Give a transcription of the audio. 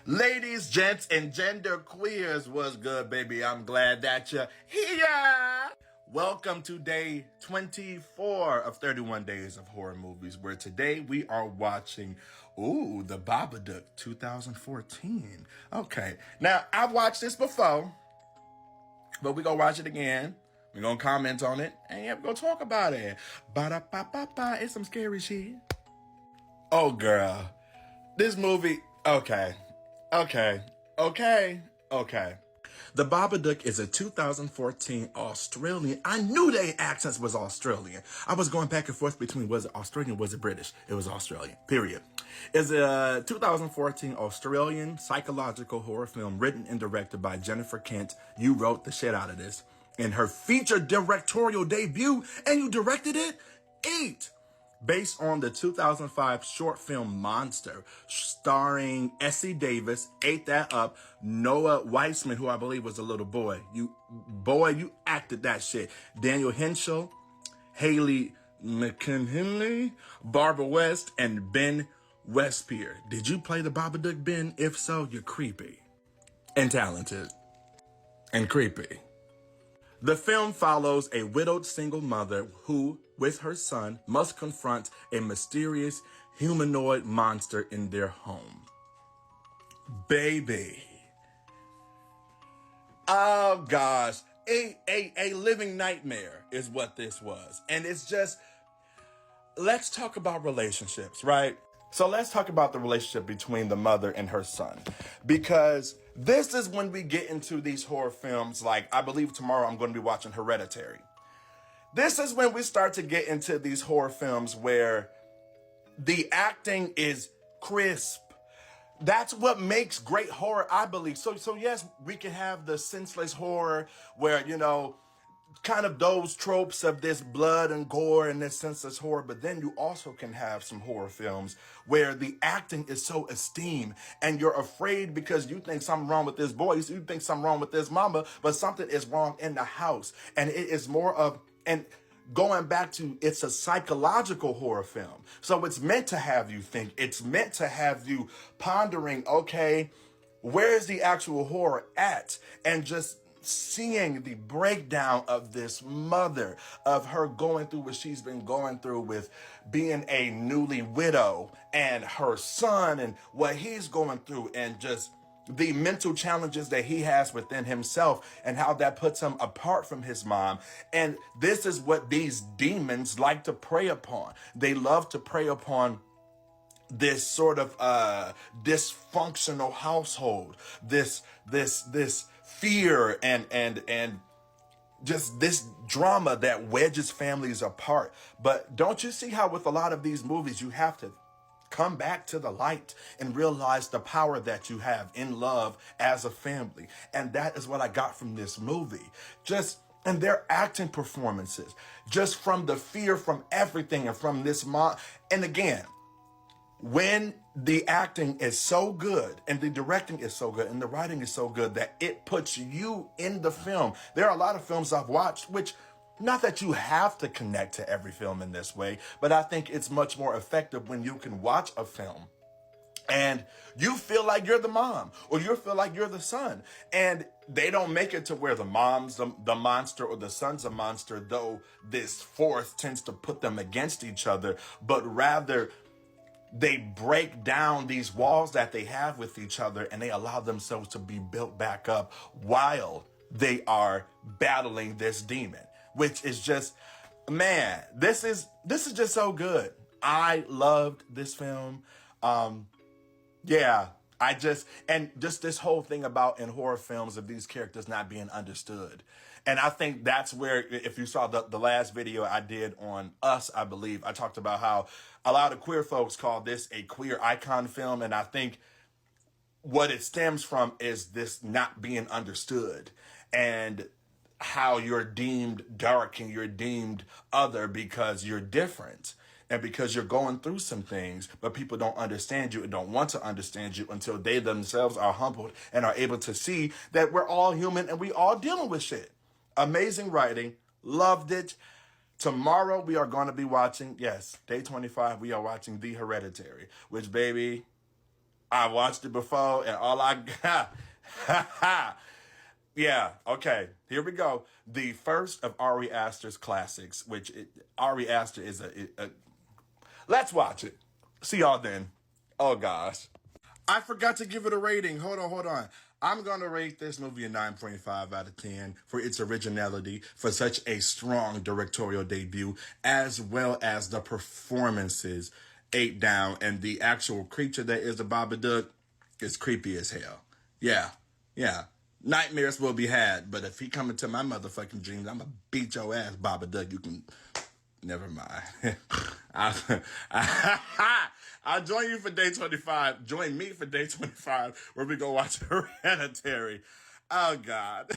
Ladies, gents, and gender queers, what's good, baby? I'm glad that you're here. Welcome to day 24 of 31 Days of Horror Movies, where today we are watching, the Babadook 2014. Okay, now I've watched this before, but we're gonna watch it again. We're gonna comment on it, and we're gonna talk about it. Ba-da-ba-ba-ba, it's some scary shit. Oh, girl. This movie, okay. The Babadook is a 2014 Australian. I knew their accents was Australian. I was going back and forth between was it Australian, was it British? It was Australian, period. It's a 2014 Australian psychological horror film written and directed by Jennifer Kent. You wrote the shit out of this in her feature directorial debut, and you directed it? Eat! Based on the 2005 short film Monster, starring Essie Davis, ate that up, Noah Wiseman, who I believe was a little boy. You acted that shit. Daniel Henshall, Hayley McElhinney, Barbara West, and Ben Winspear. Did you play the Babadook, Ben? If so, you're creepy. And talented. And creepy. The film follows a widowed single mother who, with her son, must confront a mysterious humanoid monster in their home. Baby. Oh gosh. A living nightmare is what this was. And it's just, let's talk about relationships, right? So let's talk about the relationship between the mother and her son, because this is when we get into these horror films. Like, I believe tomorrow I'm going to be watching Hereditary. This is when we start to get into these horror films where the acting is crisp. That's what makes great horror, I believe. So yes, we can have the senseless horror where, kind of those tropes of this blood and gore and this senseless horror, but then you also can have some horror films where the acting is so esteemed and you're afraid because you think something wrong with this voice, you think something wrong with this mama, but something is wrong in the house. And it is more of, and going back to, it's a psychological horror film. So it's meant to have you think, it's meant to have you pondering, okay, where is the actual horror at? And just seeing the breakdown of this mother, of her going through what she's been going through with being a newly widow, and her son and what he's going through, and just the mental challenges that he has within himself and how that puts him apart from his mom. And this is what these demons like to prey upon. They love to prey upon this sort of dysfunctional household, this fear and just this drama that wedges families apart. But don't you see how with a lot of these movies you have to come back to the light and realize the power that you have in love as a family? And that is what I got from this movie. And their acting performances, just from the fear, from everything, and from this mom. And again, when the acting is so good and the directing is so good and the writing is so good that it puts you in the film. There are a lot of films I've watched, which, not that you have to connect to every film in this way, but I think it's much more effective when you can watch a film and you feel like you're the mom or you feel like you're the son, and they don't make it to where the mom's the monster or the son's a monster, though this force tends to put them against each other, but rather they break down these walls that they have with each other and they allow themselves to be built back up while they are battling this demon, which is just, man, this is just so good. I loved this film. Just this whole thing about in horror films of these characters not being understood. And I think that's where, if you saw the last video I did on Us, I believe, I talked about how a lot of queer folks call this a queer icon film. And I think what it stems from is this not being understood and how you're deemed dark and you're deemed other because you're different. And because you're going through some things, but people don't understand you and don't want to understand you until they themselves are humbled and are able to see that we're all human and we all dealing with shit. Amazing writing. Loved it. Tomorrow we are going to be watching, yes, day 25, we are watching The Hereditary, which, baby, I watched it before, and all I got. Yeah, okay, here we go. The first of Ari Aster's classics, Ari Aster is a. Let's watch it. See y'all then. Oh, gosh. I forgot to give it a rating. Hold on. I'm going to rate this movie a 9.5 out of 10 for its originality, for such a strong directorial debut, as well as the performances. 8 down, and the actual creature that is the Babadook is creepy as hell. Yeah. Nightmares will be had, but if he come into my motherfucking dreams, I'm going to beat your ass, Babadook. You can... Never mind. I'll join you for day 25. Join me for day 25, where we go watch Hereditary. Oh, God.